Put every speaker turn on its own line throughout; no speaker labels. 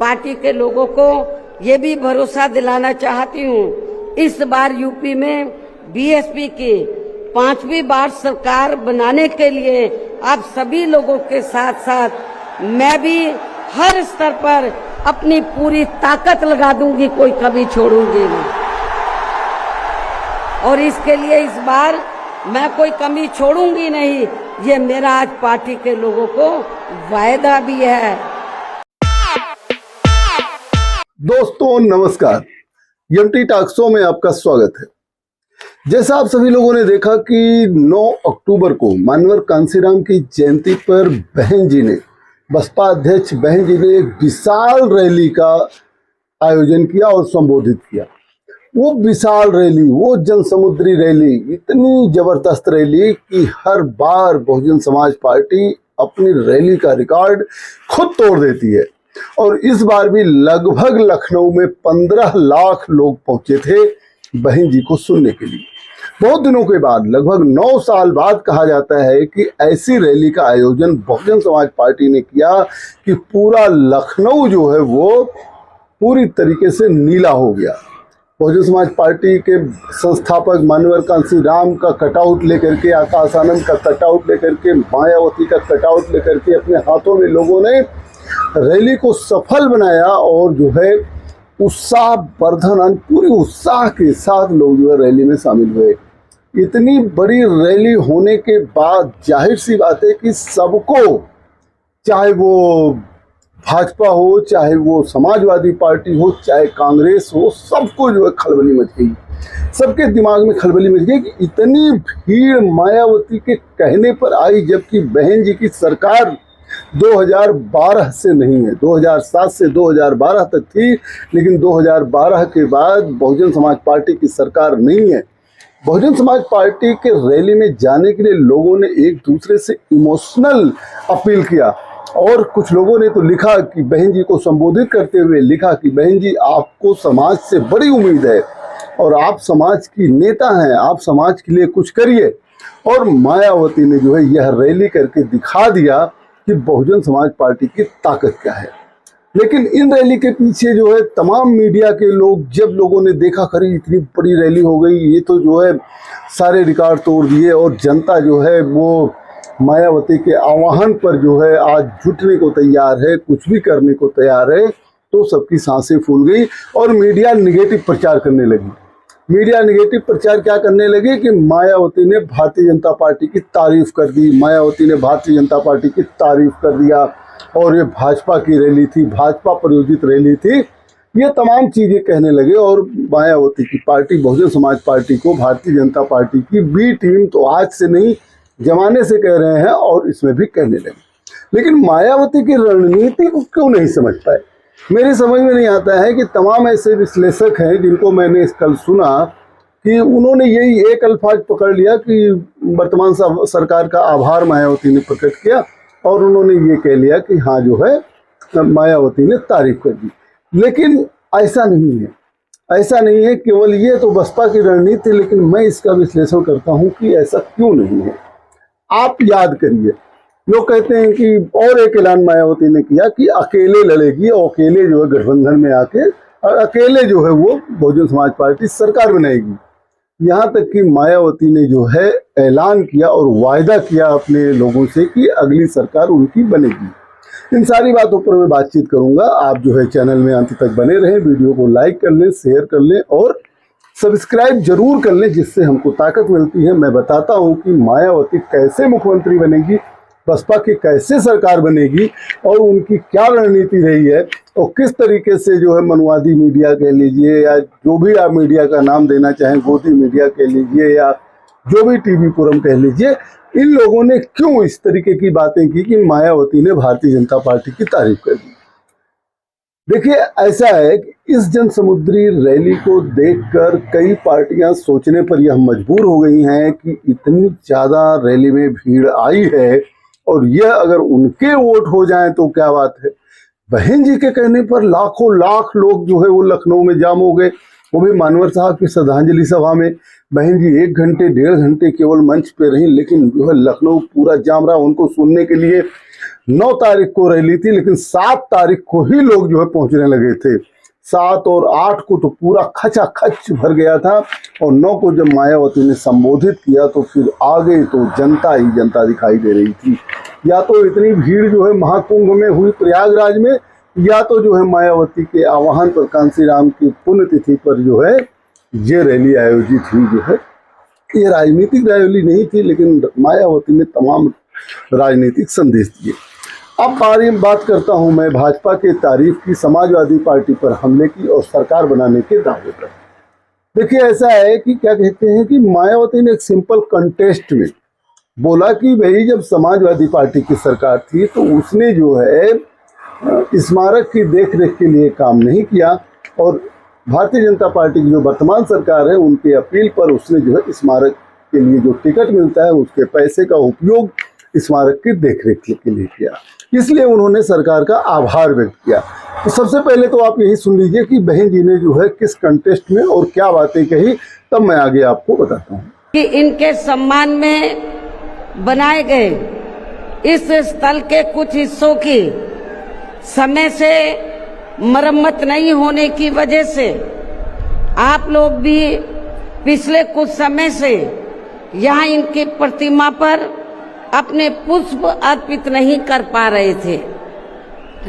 Party के लोगों को ये भी भरोसा दिलाना चाहती हूँ, इस बार यूपी में बीएसपी की 5वीं बार सरकार बनाने के लिए आप सभी लोगों के साथ साथ मैं भी हर स्तर पर अपनी पूरी ताकत लगा दूंगी, कोई कभी छोड़ूंगी नहीं। और इसके लिए इस बार मैं कोई कमी छोड़ूंगी नहीं, ये मेरा आज पार्टी के लोगों को वायदा भी है।
दोस्तों नमस्कार, एमटी टॉक शो में आपका स्वागत है। जैसा आप सभी लोगों ने देखा कि 9 अक्टूबर को मानवर कांसीराम की जयंती पर बहन जी ने, बसपा अध्यक्ष बहन जी ने एक विशाल रैली का आयोजन किया और संबोधित किया। वो विशाल रैली, वो जनसमुद्री रैली इतनी जबरदस्त रैली कि हर बार बहुजन समाज पार्टी अपनी रैली का रिकॉर्ड खुद तोड़ देती है। और इस बार भी लगभग लखनऊ में 15 लाख लोग पहुंचे थे बहन जी को सुनने के लिए। बहुत दिनों के बाद, लगभग 9 साल बाद कहा जाता है कि ऐसी रैली का आयोजन बहुजन समाज पार्टी ने किया कि पूरा लखनऊ जो है वो पूरी तरीके से नीला हो गया। बहुजन समाज पार्टी के संस्थापक मानवर कांसीराम का कटआउट लेकर के, आकाश आनंद का कटआउट लेकर के, मायावती का कटआउट लेकर के अपने हाथों में लोगों ने रैली को सफल बनाया और जो है उत्साह वर्धन, पूरी उत्साह के साथ लोग जो है रैली में शामिल हुए। इतनी बड़ी रैली होने के बाद जाहिर सी बात है कि सबको, चाहे वो भाजपा हो, चाहे वो समाजवादी पार्टी हो, चाहे कांग्रेस हो, सबको जो है खलबली मच गई। सबके दिमाग में खलबली मच गई कि इतनी भीड़ मायावती के कहने पर आई, जबकि बहन जी की सरकार 2012 से नहीं है, 2007 से 2012 तक थी, लेकिन 2012 के बाद बहुजन समाज पार्टी की सरकार नहीं है। बहुजन समाज पार्टी के रैली में जाने के लिए लोगों ने एक दूसरे से इमोशनल अपील किया और कुछ लोगों ने तो लिखा कि बहन जी को संबोधित करते हुए लिखा कि बहन जी, आपको समाज से बड़ी उम्मीद है और आप समाज की नेता हैं, आप समाज के लिए कुछ करिए। और मायावती ने जो है यह रैली करके दिखा दिया कि बहुजन समाज पार्टी की ताकत क्या है। लेकिन इन रैली के पीछे जो है तमाम मीडिया के लोग, जब लोगों ने देखा खरी इतनी बड़ी रैली हो गई, ये तो जो है सारे रिकॉर्ड तोड़ दिए और जनता जो है वो मायावती के आह्वान पर जो है आज जुटने को तैयार है, कुछ भी करने को तैयार है, तो सबकी सांसें फूल गई और मीडिया निगेटिव प्रचार करने लगी। मीडिया निगेटिव प्रचार क्या करने लगे कि मायावती ने भारतीय जनता पार्टी की तारीफ कर दी, मायावती ने भारतीय जनता पार्टी की तारीफ कर दिया और ये भाजपा की रैली थी, भाजपा प्रायोजित रैली थी, ये तमाम चीज़ें कहने लगे। और मायावती की पार्टी, बहुजन समाज पार्टी को भारतीय जनता पार्टी की बी टीम तो आज से नहीं, जमाने से कह रहे हैं और इसमें भी कहने लगे। लेकिन मायावती की रणनीति को क्यों नहीं समझ पाए, मेरी समझ में नहीं आता है कि तमाम ऐसे विश्लेषक हैं जिनको मैंने कल सुना कि उन्होंने यही एक अल्फाज पकड़ लिया कि वर्तमान सरकार का आभार मायावती ने प्रकट किया और उन्होंने ये कह लिया कि हाँ जो है मायावती ने तारीफ कर दी। लेकिन ऐसा नहीं है, ऐसा नहीं है, केवल ये तो बसपा की रणनीति। लेकिन मैं इसका विश्लेषण करता हूँ कि ऐसा क्यों नहीं है। आप याद करिए, लोग कहते हैं कि और एक ऐलान मायावती ने किया कि अकेले लड़ेगी और अकेले जो है गठबंधन में आके और अकेले जो है वो बहुजन समाज पार्टी सरकार बनाएगी। यहाँ तक कि मायावती ने जो है ऐलान किया और वायदा किया अपने लोगों से कि अगली सरकार उनकी बनेगी। इन सारी बातों पर मैं बातचीत करूँगा। आप जो है चैनल में अंत तक बने रहें, वीडियो को लाइक कर लें, शेयर कर लें और सब्सक्राइब जरूर कर लें, जिससे हमको ताकत मिलती है। मैं बताता हूँ कि मायावती कैसे मुख्यमंत्री बनेगी, बसपा की कैसे सरकार बनेगी और उनकी क्या रणनीति रही है और किस तरीके से जो है मनुवादी मीडिया कह लीजिए या जो भी आप मीडिया का नाम देना चाहें, गोदी मीडिया कह लीजिए या जो भी टीवी पुरम कह लीजिए, इन लोगों ने क्यों इस तरीके की बातें की कि मायावती ने भारतीय जनता पार्टी की तारीफ कर दी। देखिए, ऐसा है कि इस जनसमुद्री रैली को देखकर कई पार्टियां सोचने पर यह मजबूर हो गई हैं कि इतनी ज़्यादा रैली में भीड़ आई है और यह अगर उनके वोट हो जाएं तो क्या बात है। बहन जी के कहने पर लाखों लाख लोग जो है वो लखनऊ में जाम हो गए, वो भी मानवर साहब की श्रद्धांजलि सभा में। बहन जी 1 घंटे 1.5 घंटे केवल मंच पे रही, लेकिन जो है लखनऊ पूरा जाम रहा उनको सुनने के लिए। 9 तारीख को रैली थी, लेकिन 7 तारीख को ही लोग जो है पहुंचने लगे थे। 7 और 8 को तो पूरा खचाखच भर गया था, और 9 को जब मायावती ने संबोधित किया तो फिर आगे तो जनता ही जनता दिखाई दे रही थी। या तो इतनी भीड़ जो है महाकुंभ में हुई प्रयागराज में, या तो जो है मायावती के आह्वान पर कांसीराम की पुण्यतिथि पर जो है ये रैली आयोजित हुई। जो है ये राजनीतिक रैली नहीं थी, लेकिन मायावती ने तमाम राजनीतिक संदेश दिए। अब बात करता हूं मैं भाजपा के तारीफ की, समाजवादी पार्टी पर हमले की और सरकार बनाने के दावे पर। देखिए ऐसा है कि क्या कहते हैं कि मायावती ने एक सिंपल कंटेस्ट में बोला कि भाई जब समाजवादी पार्टी की सरकार थी तो उसने जो है स्मारक की देखरेख के लिए काम नहीं किया, और भारतीय जनता पार्टी की जो वर्तमान सरकार है उनकी अपील पर उसने जो है स्मारक के लिए जो टिकट मिलता है उसके पैसे का उपयोग स्मारक की देखरेख के लिए किया। इसलिए उन्होंने सरकार का आभार व्यक्त किया। तो सबसे पहले तो आप यही सुन लीजिए कि बहन जी ने जो है किस कंटेस्ट में और क्या बातें कही, तब मैं आगे आपको बताता हूँ।
कि इनके सम्मान में बनाए गए इस स्थल के कुछ हिस्सों की समय से मरम्मत नहीं होने की वजह से आप लोग भी पिछले कुछ समय से यहाँ इनकी प्रतिमा पर अपने पुष्प अर्पित नहीं कर पा रहे थे।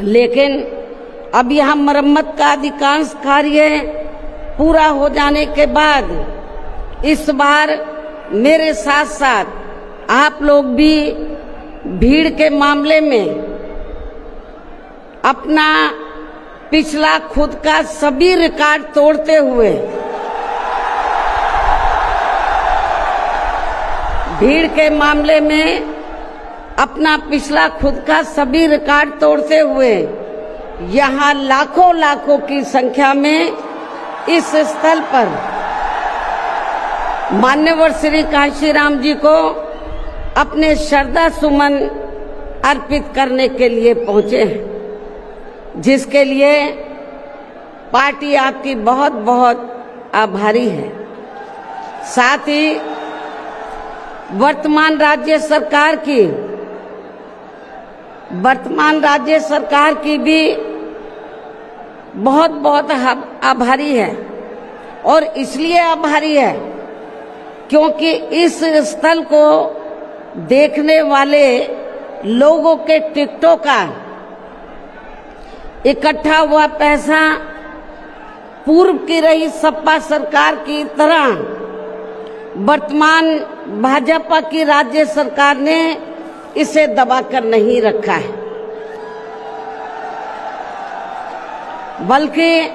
लेकिन अब यहाँ मरम्मत का अधिकांश कार्य पूरा हो जाने के बाद इस बार मेरे साथ साथ आप लोग भी भीड़ के मामले में अपना पिछला खुद का सभी रिकॉर्ड तोड़ते हुए, भीड़ के मामले में अपना पिछला खुद का सभी रिकॉर्ड तोड़ते हुए यहाँ लाखों लाखों की संख्या में इस स्थल पर मान्यवर श्री कांशीराम जी को अपने श्रद्धा सुमन अर्पित करने के लिए पहुंचे हैं, जिसके लिए पार्टी आपकी बहुत बहुत आभारी है। साथ ही वर्तमान राज्य सरकार की भी बहुत बहुत आभारी है, और इसलिए आभारी है क्योंकि इस स्थल को देखने वाले लोगों के टिकटों का इकट्ठा हुआ पैसा पूर्व की रही सपा सरकार की तरह वर्तमान भाजपा की राज्य सरकार ने इसे दबाकर नहीं रखा है, बल्कि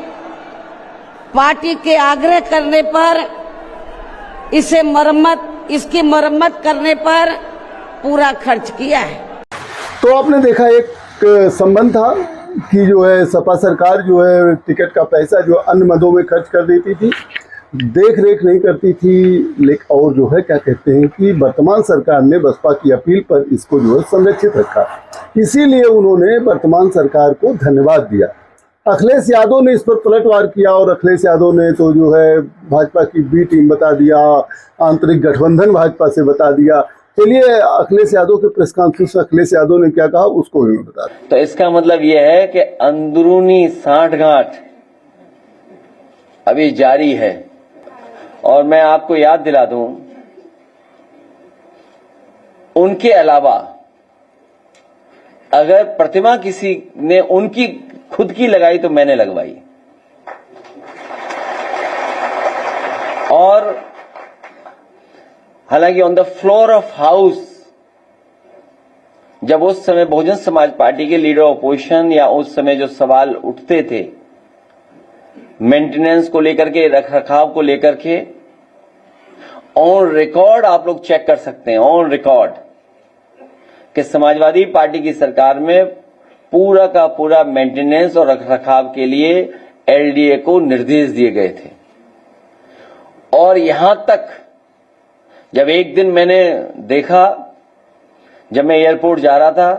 पार्टी के आग्रह करने पर इसकी मरम्मत करने पर पूरा खर्च किया है।
तो आपने देखा एक संबंध था कि जो है सपा सरकार जो है टिकट का पैसा जो अन्य मदों में खर्च कर देती थी, देख रेख नहीं करती थी, लेकिन और जो है क्या कहते हैं कि वर्तमान सरकार ने बसपा की अपील पर इसको जो है संरक्षित रखा। इसीलिए उन्होंने वर्तमान सरकार को धन्यवाद दिया। अखिलेश यादव ने इस पर पलटवार किया, और अखिलेश यादव ने तो जो है भाजपा की बी टीम बता दिया, आंतरिक गठबंधन भाजपा से बता दिया। चलिए अखिलेश यादव के प्रेस कॉन्फ्रेंस में अखिलेश यादव ने क्या कहा उसको भी मैं बता दूं।
तो इसका मतलब यह है कि अंदरूनी सांठगांठ अभी जारी है, और मैं आपको याद दिला दूं, उनके अलावा अगर प्रतिमा किसी ने उनकी खुद की लगाई तो मैंने लगवाई, और हालांकि on the floor of house जब उस समय बहुजन समाज पार्टी के लीडर ऑपोजिशन या उस समय जो सवाल उठते थे मेंटेनेंस को लेकर के, रखरखाव को लेकर के, ऑन रिकॉर्ड आप लोग चेक कर सकते हैं, ऑन रिकॉर्ड, कि समाजवादी पार्टी की सरकार में पूरा का पूरा मेंटेनेंस और रखरखाव के लिए एलडीए को निर्देश दिए गए थे। और यहां तक जब एक दिन मैंने देखा, जब मैं एयरपोर्ट जा रहा था,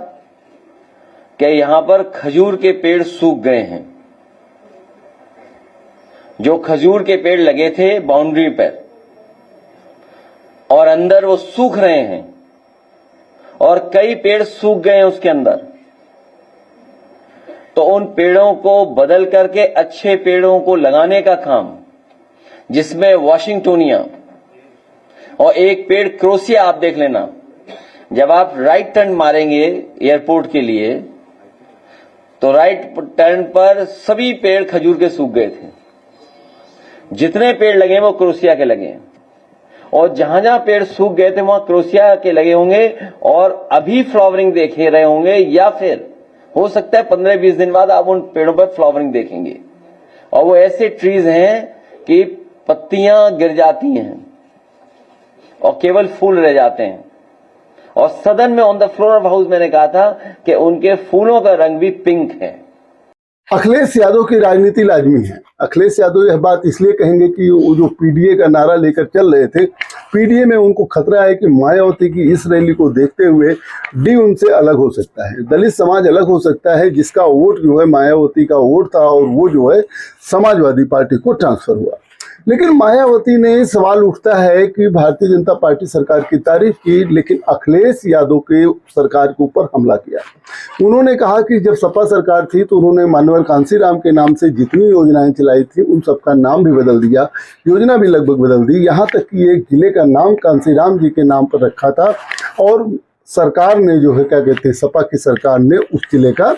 कि यहां पर खजूर के पेड़ सूख गए हैं। जो खजूर के पेड़ लगे थे बाउंड्री पर, और अंदर वो सूख रहे हैं, और कई पेड़ सूख गए हैं उसके अंदर। तो उन पेड़ों को बदल करके अच्छे पेड़ों को लगाने का काम, जिसमें वाशिंगटोनिया और एक पेड़ क्रोसिया, आप देख लेना, जब आप राइट टर्न मारेंगे एयरपोर्ट के लिए तो राइट टर्न पर सभी पेड़ खजूर के सूख गए थे। जितने पेड़ लगे वो क्रोसिया के लगे, और जहां जहां पेड़ सूख गए थे वहां क्रोसिया के लगे होंगे और अभी फ्लावरिंग देखे रहे होंगे, या फिर हो सकता है 15-20 दिन बाद आप उन पेड़ों पर फ्लावरिंग देखेंगे। और वो ऐसे ट्रीज हैं कि पत्तियां गिर जाती हैं और केवल फूल रह जाते हैं। और सदन में on the floor of house मैंने कहा था कि उनके फूलों का रंग भी पिंक है।
अखिलेश यादव की राजनीति लाजमी है। अखिलेश यादव यह बात इसलिए कहेंगे कि वो जो पीडीए का नारा लेकर चल रहे थे, पीडीए में उनको खतरा है कि मायावती की इस रैली को देखते हुए डी उनसे अलग हो सकता है, दलित समाज अलग हो सकता है, जिसका वोट जो है मायावती का वोट था और वो जो है समाजवादी पार्टी को ट्रांसफर हुआ। लेकिन मायावती ने सवाल उठता है कि भारतीय जनता पार्टी सरकार की तारीफ की, लेकिन अखिलेश यादव के सरकार के ऊपर हमला किया। उन्होंने कहा कि जब सपा सरकार थी तो उन्होंने मानवर कांसीराम के नाम से जितनी योजनाएं चलाई थी उन सबका नाम भी बदल दिया, योजना भी लगभग बदल दी, यहाँ तक कि एक जिले का नाम कांसीराम जी के नाम पर रखा था। और सरकार ने जो है क्या कहते हैं, सपा की सरकार ने उस जिले का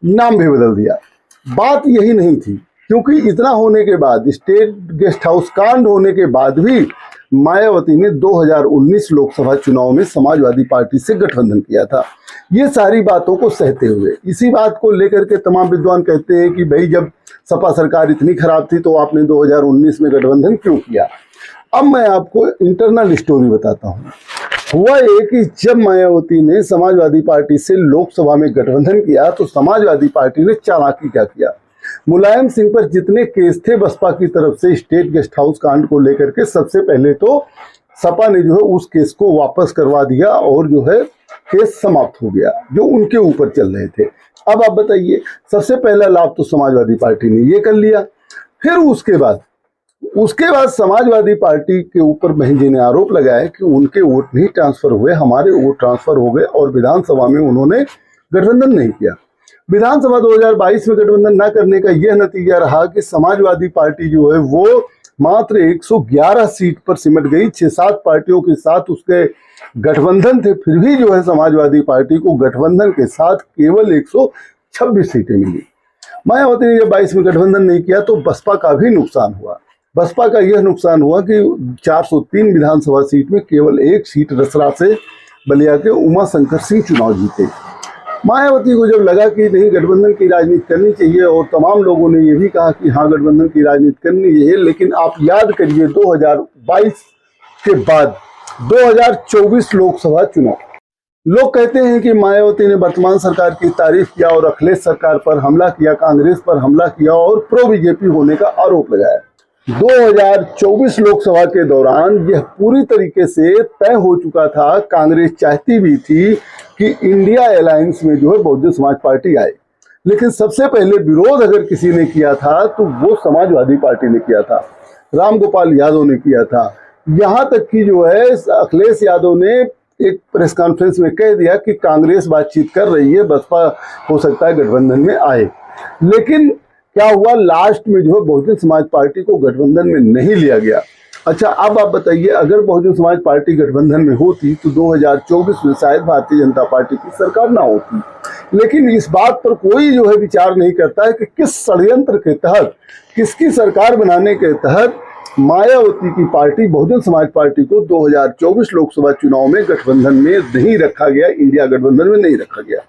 नाम भी बदल दिया। बात यही नहीं थी, क्योंकि इतना होने के बाद, स्टेट गेस्ट हाउस कांड होने के बाद भी मायावती ने 2019 लोकसभा चुनाव में समाजवादी पार्टी से गठबंधन किया था। ये सारी बातों को सहते हुए, इसी बात को लेकर के तमाम विद्वान कहते हैं कि भाई जब सपा सरकार इतनी खराब थी तो आपने 2019 में गठबंधन क्यों किया। अब मैं आपको इंटरनल स्टोरी बताता हूँ। हुआ ये कि जब मायावती ने समाजवादी पार्टी से लोकसभा में गठबंधन किया तो समाजवादी पार्टी ने चालाकी क्या किया, मुलायम सिंह पर जितने केस थे बसपा की तरफ से स्टेट गेस्ट हाउस कांड को लेकर के, सबसे पहले तो सपा ने जो है उस केस को वापस करवा दिया और जो है केस समाप्त हो गया जो उनके ऊपर चल रहे थे। अब आप बताइए, सबसे पहला लाभ तो समाजवादी पार्टी ने ये कर लिया। फिर उसके बाद समाजवादी पार्टी के ऊपर बहन जी ने आरोप लगाया कि उनके वोट नहीं ट्रांसफर हुए, हमारे वोट ट्रांसफर हो गए, और विधानसभा में उन्होंने गठबंधन नहीं किया। विधानसभा 2022 में गठबंधन न करने का यह नतीजा रहा कि समाजवादी पार्टी जो है वो मात्र 111 सीट पर सिमट गई। 6-7 पार्टियों के साथ उसके गठबंधन थे, फिर भी जो है समाजवादी पार्टी को गठबंधन के साथ केवल 126 सीटें मिली। मायावती ने जब 22 में गठबंधन नहीं किया तो बसपा का भी नुकसान हुआ। बसपा का यह नुकसान हुआ कि 403 विधानसभा सीट में केवल 1 सीट रसरा से बलिया के उमा शंकर सिंह चुनाव जीते। मायावती को जब लगा कि नहीं, गठबंधन की राजनीति करनी चाहिए, और तमाम लोगों ने ये भी कहा कि हाँ गठबंधन की राजनीति करनी चाहिए, लेकिन आप याद करिए 2022 के बाद 2024 लोकसभा चुनाव, लोग कहते हैं कि मायावती ने वर्तमान सरकार की तारीफ किया और अखिलेश सरकार पर हमला किया, कांग्रेस पर हमला किया और प्रो बीजेपी होने का आरोप लगाया। 2024 लोकसभा के दौरान यह पूरी तरीके से तय हो चुका था, कांग्रेस चाहती भी थी कि इंडिया अलायंस में जो है बहुजन समाज पार्टी आए, लेकिन सबसे पहले विरोध अगर किसी ने किया था तो वो समाजवादी पार्टी ने किया था, रामगोपाल यादव ने किया था। यहाँ तक कि जो है अखिलेश यादव ने एक प्रेस कॉन्फ्रेंस में कह दिया कि कांग्रेस बातचीत कर रही है, बसपा हो सकता है गठबंधन में आए। लेकिन क्या हुआ, लास्ट में जो है बहुजन समाज पार्टी को गठबंधन में नहीं लिया गया। अच्छा, अब आप बताइए, अगर बहुजन समाज पार्टी गठबंधन में होती तो 2024 में शायद भारतीय जनता पार्टी की सरकार ना होती। लेकिन इस बात पर कोई जो है विचार नहीं करता है कि किस षड्यंत्र के तहत, किसकी सरकार बनाने के तहत मायावती की पार्टी बहुजन समाज पार्टी को 2024 लोकसभा चुनाव में गठबंधन में नहीं रखा गया, इंडिया गठबंधन में नहीं रखा गया।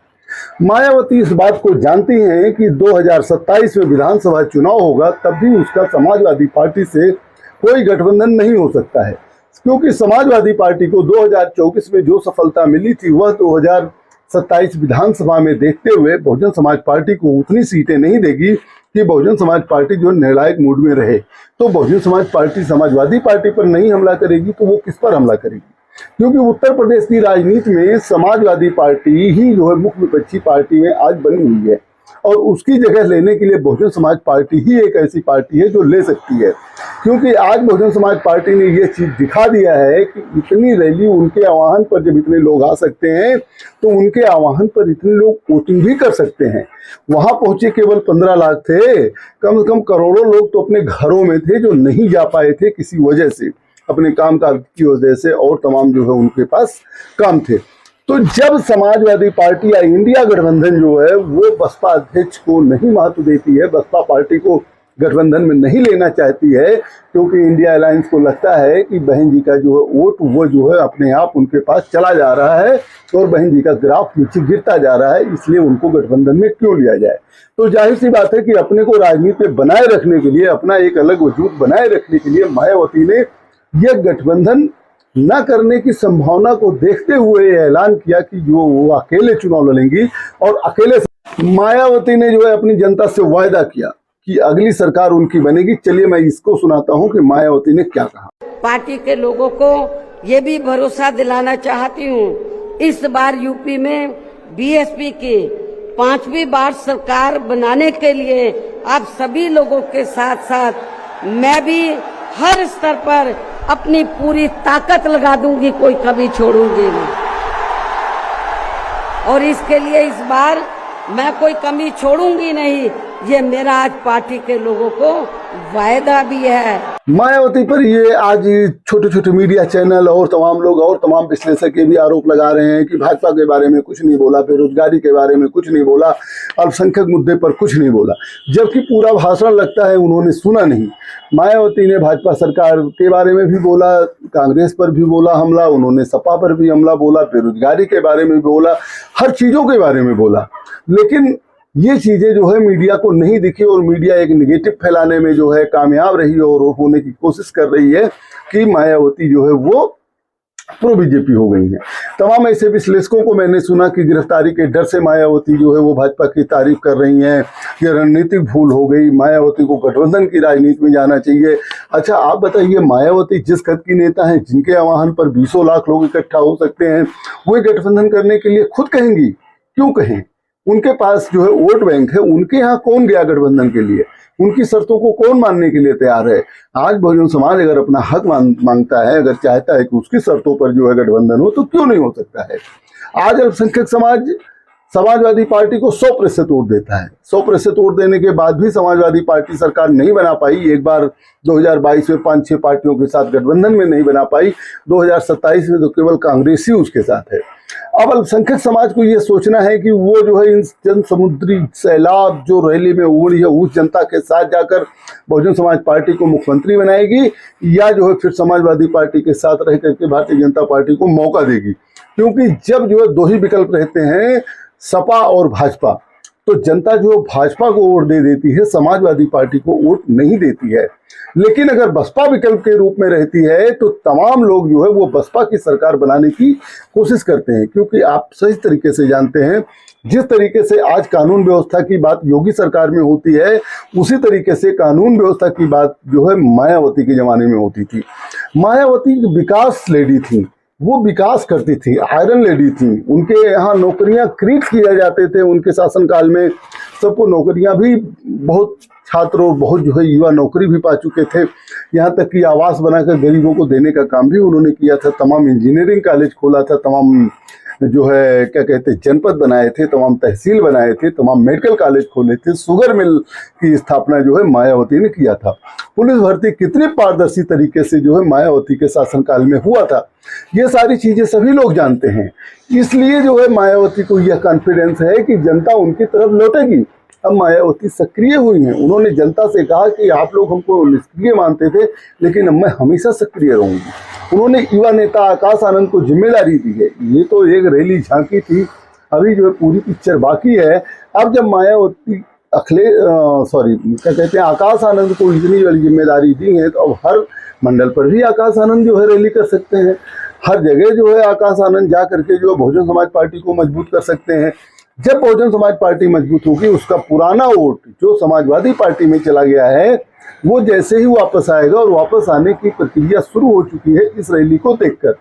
मायावती इस बात को जानती हैं कि 2027 में विधानसभा चुनाव होगा, तब भी उसका समाजवादी पार्टी से कोई गठबंधन नहीं हो सकता है, क्योंकि समाजवादी पार्टी को 2024 में जो सफलता मिली थी वह 2027 विधानसभा में देखते हुए बहुजन समाज पार्टी को उतनी सीटें नहीं देगी कि बहुजन समाज पार्टी जो निर्णायक मूड में रहे। तो बहुजन समाज पार्टी समाजवादी पार्टी पर नहीं हमला करेगी तो वो किस पर हमला करेगी? क्योंकि उत्तर प्रदेश की राजनीति में समाजवादी पार्टी ही जो है मुख्य विपक्षी पार्टी में आज बनी हुई है। और उसकी जगह लेने के लिए बहुजन समाज पार्टी ही एक ऐसी पार्टी है जो ले सकती है। क्योंकि आज बहुजन समाज पार्टी ने ये चीज दिखा दिया है कि इतनी रैली उनके आह्वान पर जब इतने लोग आ सकते हैं तो उनके आह्वान पर इतने लोग वोटिंग भी कर सकते हैं। वहां पहुंचे केवल 15 लाख थे, कम से कम करोड़ों लोग तो अपने घरों में थे जो नहीं जा पाए थे किसी वजह से, अपने काम काज की वजह से, और तमाम जो है उनके पास काम थे। तो जब समाजवादी पार्टी या इंडिया गठबंधन जो है वो बसपा अध्यक्ष को नहीं महत्व देती है, बसपा पार्टी को गठबंधन में नहीं लेना चाहती है, क्योंकि इंडिया अलायंस को लगता है कि बहन जी का जो है वोट वो जो है अपने आप उनके पास चला जा रहा है और बहन जी का ग्राफ नीचे गिरता जा रहा है, इसलिए उनको गठबंधन में क्यों लिया जाए। तो जाहिर सी बात है कि अपने को राजनीति में बनाए रखने के लिए, अपना एक अलग वजूद बनाए रखने के लिए मायावती ने यह गठबंधन न करने की संभावना को देखते हुए ऐलान किया कि जो वो अकेले चुनाव लड़ेंगी। और अकेले मायावती ने जो है अपनी जनता से वायदा किया कि अगली सरकार उनकी बनेगी। चलिए मैं इसको सुनाता हूं कि मायावती ने क्या कहा।
पार्टी के लोगों को ये भी भरोसा दिलाना चाहती हूँ, इस बार यूपी में बीएसपी की 5वीं बार सरकार बनाने के लिए आप सभी लोगों के साथ साथ मैं भी हर स्तर पर अपनी पूरी ताकत लगा दूंगी, कोई कभी छोड़ूंगी नहीं। और इसके लिए इस बार मैं कोई कमी छोड़ूंगी नहीं, ये मेरा आज पार्टी के लोगों को वायदा भी है।
मायावती पर ये आज छोटे छोटे मीडिया चैनल और तमाम लोग और तमाम विश्लेषक ये भी आरोप लगा रहे हैं कि भाजपा के बारे में कुछ नहीं बोला, बेरोजगारी के बारे में कुछ नहीं बोला, अल्पसंख्यक मुद्दे पर कुछ नहीं बोला, जबकि पूरा भाषण लगता है उन्होंने सुना नहीं। मायावती ने भाजपा सरकार के बारे में भी बोला, कांग्रेस पर भी बोला हमला, उन्होंने सपा पर भी हमला बोला, बेरोजगारी के बारे में बोला, हर चीजों के बारे में बोला, लेकिन ये चीजें जो है मीडिया को नहीं दिखी और मीडिया एक निगेटिव फैलाने में जो है कामयाब रही और होने की कोशिश कर रही है कि मायावती जो है वो प्रो बीजेपी हो गई है। तमाम ऐसे विश्लेषकों को मैंने सुना कि गिरफ्तारी के डर से मायावती जो है वो भाजपा की तारीफ कर रही हैं, ये रणनीतिक भूल हो गई, मायावती को गठबंधन की राजनीति में जाना चाहिए। अच्छा आप बताइए, मायावती जिस कद की नेता हैं, जिनके आह्वान पर 20 लाख लोग इकट्ठा हो सकते हैं, वो गठबंधन करने के लिए खुद कहेंगी? क्यों कहें? उनके पास जो है वोट बैंक है, उनके यहाँ कौन गया गठबंधन के लिए? उनकी शर्तों को कौन मानने के लिए तैयार है? आज बहुजन समाज अगर अपना हक मांगता है, अगर चाहता है कि उसकी शर्तों पर जो है गठबंधन हो, तो क्यों नहीं हो सकता है? आज अल्पसंख्यक समाज समाजवादी पार्टी को 100% वोट देता है। 100% वोट देने के बाद भी समाजवादी पार्टी सरकार नहीं बना पाई। एक बार 2022 में 5-6 पार्टियों के साथ गठबंधन में नहीं बना पाई, 2027 में तो केवल कांग्रेस ही उसके साथ है। अब अल्पसंख्यक समाज को यह सोचना है कि वो जो है इन जन समुद्री सैलाब जो रैली में उमड़ी है उस जनता के साथ जाकर बहुजन समाज पार्टी को मुख्यमंत्री बनाएगी, या जो है फिर समाजवादी पार्टी के साथ रह करके भारतीय जनता पार्टी को मौका देगी। क्योंकि जब जो है दो ही विकल्प रहते हैं, सपा और भाजपा, तो जनता जो भाजपा को वोट दे देती है, समाजवादी पार्टी को वोट नहीं देती है। लेकिन अगर बसपा विकल्प के रूप में रहती है तो तमाम लोग जो है वो बसपा की सरकार बनाने की कोशिश करते हैं। क्योंकि आप सही तरीके से जानते हैं, जिस तरीके से आज कानून व्यवस्था की बात योगी सरकार में होती है, उसी तरीके से कानून व्यवस्था की बात जो है मायावती के जमाने में होती थी। मायावती विकास लेडी थी, वो विकास करती थी, आयरन लेडी थी। उनके यहाँ नौकरियां क्रिएट किए जाते थे। उनके शासनकाल में सबको नौकरियां भी, बहुत छात्र और बहुत जो है युवा नौकरी भी पा चुके थे। यहाँ तक कि आवास बनाकर गरीबों को देने का काम भी उन्होंने किया था। तमाम इंजीनियरिंग कॉलेज खोला था, तमाम जो है क्या कहते हैं जनपद बनाए थे, तमाम तहसील बनाए थे, तमाम मेडिकल कॉलेज खोले थे, शुगर मिल की स्थापना जो है मायावती ने किया था। पुलिस भर्ती कितनी पारदर्शी तरीके से जो है मायावती के शासनकाल में हुआ था, ये सारी चीजें सभी लोग जानते हैं। इसलिए जो है मायावती को यह कॉन्फिडेंस है कि जनता उनकी तरफ लौटेगी। अब मायावती सक्रिय हुई हैं। उन्होंने जनता से कहा कि आप लोग हमको निष्क्रिय मानते थे, लेकिन अब मैं हमेशा सक्रिय रहूंगी। उन्होंने युवा नेता आकाश आनंद को जिम्मेदारी दी है। ये तो एक रैली झांकी थी, अभी जो है पूरी पिक्चर बाकी है। अब जब मायावती क्या कहते हैं आकाश आनंद को इतनी बड़ी जिम्मेदारी दी है, तो अब हर मंडल पर भी आकाश आनंद जो है रैली कर सकते हैं। हर जगह जो है आकाश आनंद जा करके जो बहुजन समाज पार्टी को मजबूत कर सकते हैं। जब बहुजन समाज पार्टी मजबूत होगी, उसका पुराना वोट जो समाजवादी पार्टी में चला गया है, वो जैसे ही वापस आएगा, और वापस आने की प्रक्रिया शुरू हो चुकी है इस रैली को देखकर।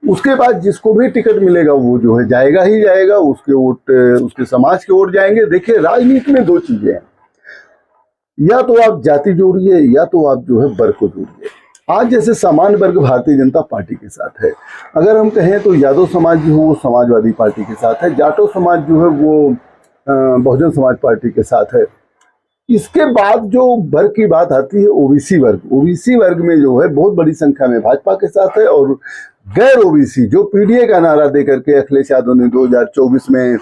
उसके बाद जिसको भी टिकट मिलेगा वो जो है जाएगा ही जाएगा, उसके वोट उसके समाज के वोट जाएंगे। देखिए, राजनीति में दो चीजें हैं, या तो आप जाति जोड़िए या तो आप जो है वर्ग को जोड़िए। आज जैसे सामान्य वर्ग भारतीय जनता पार्टी के साथ है, अगर हम कहें तो यादव समाज जो है वो समाजवादी पार्टी के साथ है, जाटो समाज जो है वो बहुजन समाज पार्टी के साथ है। इसके बाद जो वर्ग की बात आती है ओबीसी वर्ग, ओबीसी वर्ग में जो है बहुत बड़ी संख्या में भाजपा के साथ है, और गैर ओबीसी जो पीडीए का नारा दे करके अखिलेश यादव ने 2024 में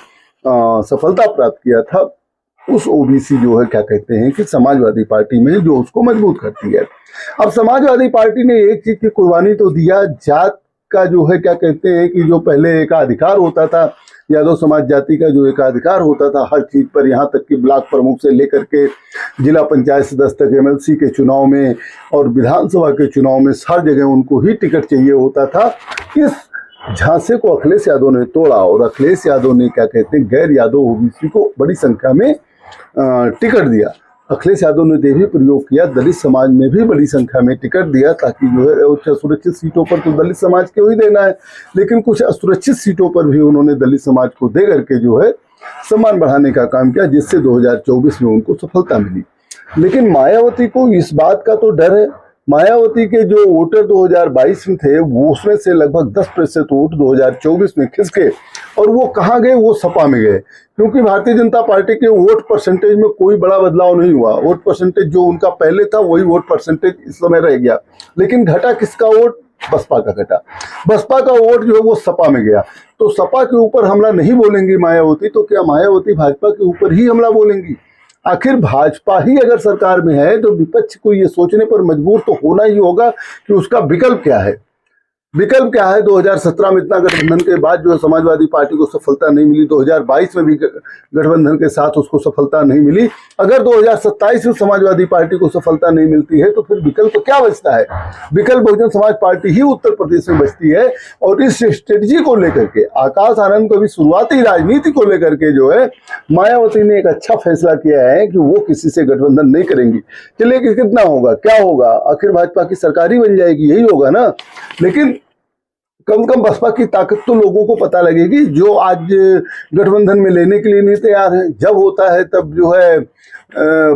सफलता प्राप्त किया था, उस ओबीसी जो है क्या कहते हैं कि समाजवादी पार्टी में जो उसको मजबूत करती है। अब समाजवादी पार्टी ने एक चीज की कुर्बानी तो दिया, जात का जो है क्या कहते हैं कि जो पहले एक अधिकार होता था, यादव समाज जाति का जो एक अधिकार होता था हर चीज पर, यहाँ तक कि ब्लॉक प्रमुख से लेकर के जिला पंचायत सदस्य तक, एमएलसी के चुनाव में और विधानसभा के चुनाव में हर जगह उनको ही टिकट चाहिए होता था। इस झांसे को अखिलेश यादव ने तोड़ा, और अखिलेश यादव ने क्या कहते हैं गैर यादव ओबीसी को बड़ी संख्या में टिकट दिया। अखिलेश यादव ने ये भी प्रयोग किया, दलित समाज में भी बड़ी संख्या में टिकट दिया, ताकि जो है सुरक्षित सीटों पर तो दलित समाज को ही देना है, लेकिन कुछ असुरक्षित सीटों पर भी उन्होंने दलित समाज को दे करके जो है सम्मान बढ़ाने का काम किया, जिससे 2024 में उनको सफलता मिली। लेकिन मायावती को इस बात का तो डर है, मायावती के जो वोटर 2022 में थे वो उसमें से लगभग 10% वोट 2024 में खिसके, और वो कहाँ गए, वो सपा में गए, क्योंकि भारतीय जनता पार्टी के वोट परसेंटेज में कोई बड़ा बदलाव नहीं हुआ। वोट परसेंटेज जो उनका पहले था वही वोट परसेंटेज इस समय रह गया, लेकिन घटा किसका वोट, बसपा का घटा। बसपा का वोट जो है वो सपा में गया। तो सपा के ऊपर हमला नहीं बोलेंगी मायावती, तो क्या मायावती भाजपा के ऊपर ही हमला बोलेंगी? आखिर भाजपा ही अगर सरकार में है तो विपक्ष को ये सोचने पर मजबूर तो होना ही होगा कि उसका विकल्प क्या है। विकल्प क्या है? 2017 में इतना गठबंधन के बाद जो है समाजवादी पार्टी को सफलता नहीं मिली, 2022 में भी गठबंधन के साथ उसको सफलता नहीं मिली। अगर 2027 में समाजवादी पार्टी को सफलता नहीं मिलती है तो फिर विकल्प क्या बचता है? विकल्प बहुजन समाज पार्टी ही उत्तर प्रदेश में बचती है। और इस स्ट्रेटजी को लेकर के आकाश आनंद को भी शुरुआती राजनीति को लेकर के जो है मायावती ने एक अच्छा फैसला किया है कि वो किसी से गठबंधन नहीं करेंगी। चलिए कि कितना होगा, क्या होगा, आखिर भाजपा की सरकार ही बन जाएगी, यही होगा ना। लेकिन कम कम बसपा की ताकत तो लोगों को पता लगेगी, जो आज गठबंधन में लेने के लिए नहीं तैयार है। जब होता है तब जो है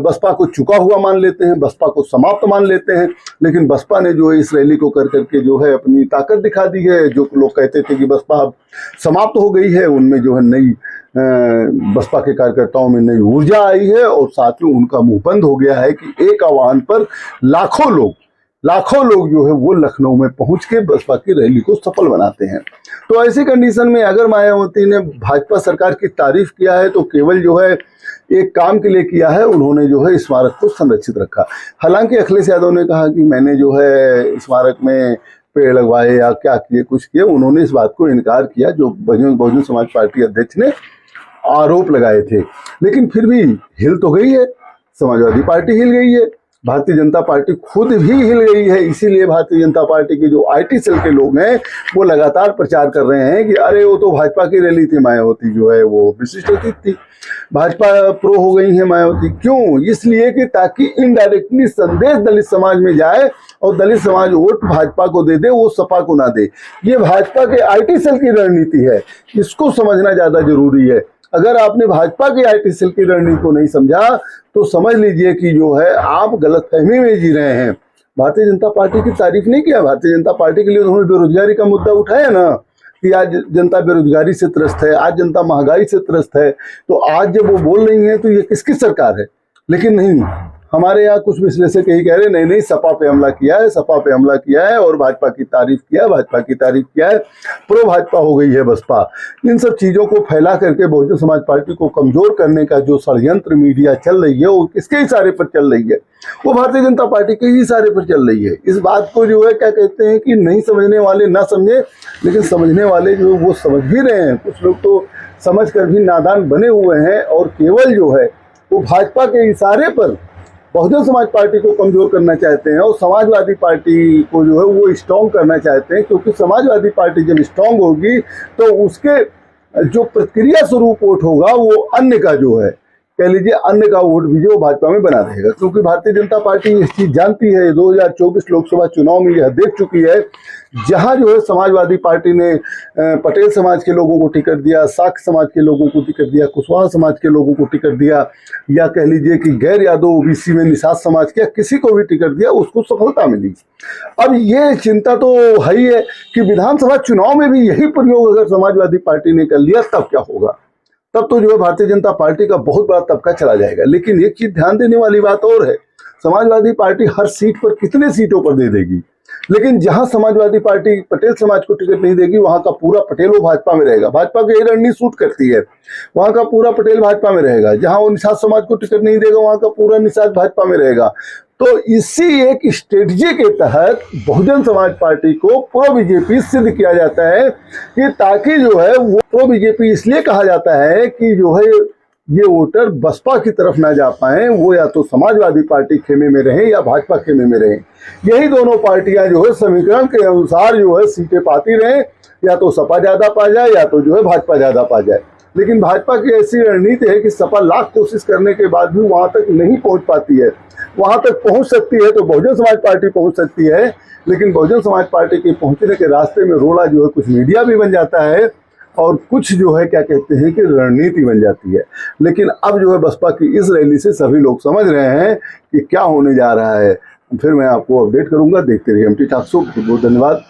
बसपा को चुका हुआ मान लेते हैं, बसपा को समाप्त मान लेते हैं। लेकिन बसपा ने जो है इस रैली को कर करके जो है अपनी ताकत दिखा दी है। जो लोग कहते थे कि बसपा अब समाप्त हो गई है, उनमें जो है नई बसपा के कार्यकर्ताओं में नई ऊर्जा आई है, और साथ में उनका मुंह बंद हो गया है कि एक आह्वान पर लाखों लोग जो है वो लखनऊ में पहुंच के बसपा की रैली को सफल बनाते हैं। तो ऐसी कंडीशन में अगर मायावती ने भाजपा सरकार की तारीफ किया है तो केवल जो है एक काम के लिए किया है, उन्होंने जो है स्मारक को संरक्षित रखा। हालांकि अखिलेश यादव ने कहा कि मैंने जो है स्मारक में पेड़ लगवाए या क्या किए, कुछ किए, उन्होंने इस बात को इनकार किया जो बहुजन समाज पार्टी अध्यक्ष ने आरोप लगाए थे। लेकिन फिर भी हिल तो गई है, समाजवादी पार्टी हिल गई है, भारतीय जनता पार्टी खुद भी हिल गई है। इसीलिए भारतीय जनता पार्टी के जो आईटी सेल के लोग हैं वो लगातार प्रचार कर रहे हैं कि अरे वो तो भाजपा की रैली थी, मायावती जो है वो विशिष्ट अतिथि थी, भाजपा प्रो हो गई है मायावती। क्यों? इसलिए कि ताकि इनडायरेक्टली संदेश दलित समाज में जाए और दलित समाज वोट भाजपा को दे दे, वो सपा को ना दे। ये भाजपा के आईटी सेल की रणनीति है, इसको समझना ज्यादा जरूरी है। अगर आपने भाजपा की आईटी सेल की रणनीति को नहीं समझा तो समझ लीजिए कि जो है आप गलतफहमी में जी रहे हैं। भारतीय जनता पार्टी की तारीफ नहीं किया, भारतीय जनता पार्टी के लिए उन्होंने बेरोजगारी का मुद्दा उठाया ना कि आज जनता बेरोजगारी से त्रस्त है, आज जनता महंगाई से त्रस्त है। तो आज जब वो बोल रही है तो ये किसकी सरकार है? लेकिन नहीं, हमारे यहाँ कुछ विश्लेषक यही कह रहे हैं नहीं सपा पे हमला किया है, सपा पे हमला किया है और भाजपा की तारीफ किया, भाजपा की तारीफ किया है, प्रो भाजपा हो गई है बसपा। इन सब चीजों को फैला करके बहुजन समाज पार्टी को कमजोर करने का जो षड्यंत्र मीडिया चल रही है वो किसके इशारे पर चल रही है? वो भारतीय जनता पार्टी के ही इशारे पर चल रही है। इस बात को जो है क्या कहते हैं कि नहीं समझने वाले ना समझे, लेकिन समझने वाले जो वो समझ भी रहे हैं। कुछ लोग तो समझ कर भी नादान बने हुए हैं और केवल जो है वो भाजपा के इशारे पर बहुजन समाज पार्टी को कमजोर करना चाहते हैं और समाजवादी पार्टी को जो है वो स्ट्रॉन्ग करना चाहते हैं। क्योंकि समाजवादी पार्टी जब स्ट्रॉन्ग होगी तो उसके जो प्रक्रिया स्वरूप वोट होगा वो अन्य का जो है कह लीजिए अन्य का वोट भी जो भाजपा में बना रहेगा, क्योंकि भारतीय जनता पार्टी इस चीज जानती है, 2024 लोकसभा चुनाव में यह देख चुकी है, जहां जो है समाजवादी पार्टी ने पटेल समाज के लोगों को टिकट दिया, साख समाज के लोगों को टिकट दिया, कुशवाहा समाज के लोगों को टिकट दिया, या कह लीजिए कि गैर यादव ओबीसी में निषाद समाज के किसी को भी टिकट दिया, उसको सफलता मिली। अब ये चिंता तो है ही है कि विधानसभा चुनाव में भी यही प्रयोग अगर समाजवादी पार्टी ने कर लिया तब क्या होगा, तब तो जो है भारतीय जनता पार्टी का बहुत बड़ा तबका चला जाएगा। लेकिन एक चीज ध्यान देने वाली बात और है, समाजवादी पार्टी हर सीट पर कितने सीटों पर दे देगी, लेकिन जहां समाजवादी पार्टी पटेल समाज को टिकट नहीं देगी वहां का पूरा पटेल वो भाजपा में रहेगा। भाजपा की यही रणनीति सूट करती है, वहां का पूरा पटेल भाजपा में रहेगा। जहां वो निषाद समाज को टिकट नहीं देगा वहां का पूरा निषाद भाजपा में रहेगा। तो इसी एक स्ट्रेटजी के तहत बहुजन समाज पार्टी को प्रो बीजेपी सिद्ध किया जाता है कि ताकि जो है वो प्रो बीजेपी इसलिए कहा जाता है कि जो है ये वोटर बसपा की तरफ ना जा पाए, वो या तो समाजवादी पार्टी खेमे में रहें या भाजपा खेमे में रहें। यही दोनों पार्टियां जो है समीकरण के अनुसार जो है सीटें पाती रहें, या तो सपा ज्यादा पा जाए या तो जो है भाजपा ज्यादा पा जाए। लेकिन भाजपा की ऐसी रणनीति है कि सपा लाख कोशिश करने के बाद भी वहां तक नहीं पहुंच पाती है। वहां तक पहुंच सकती है तो बहुजन समाज पार्टी पहुंच सकती है, लेकिन बहुजन समाज पार्टी के पहुंचने के रास्ते में रोड़ा जो है कुछ मीडिया भी बन जाता है और कुछ जो है क्या कहते हैं कि रणनीति बन जाती है। लेकिन अब जो है बसपा की इस रैली से सभी लोग समझ रहे हैं कि क्या होने जा रहा है। फिर मैं आपको अपडेट करूंगा, देखते रहिए एमटी टॉक शो। बहुत बहुत धन्यवाद।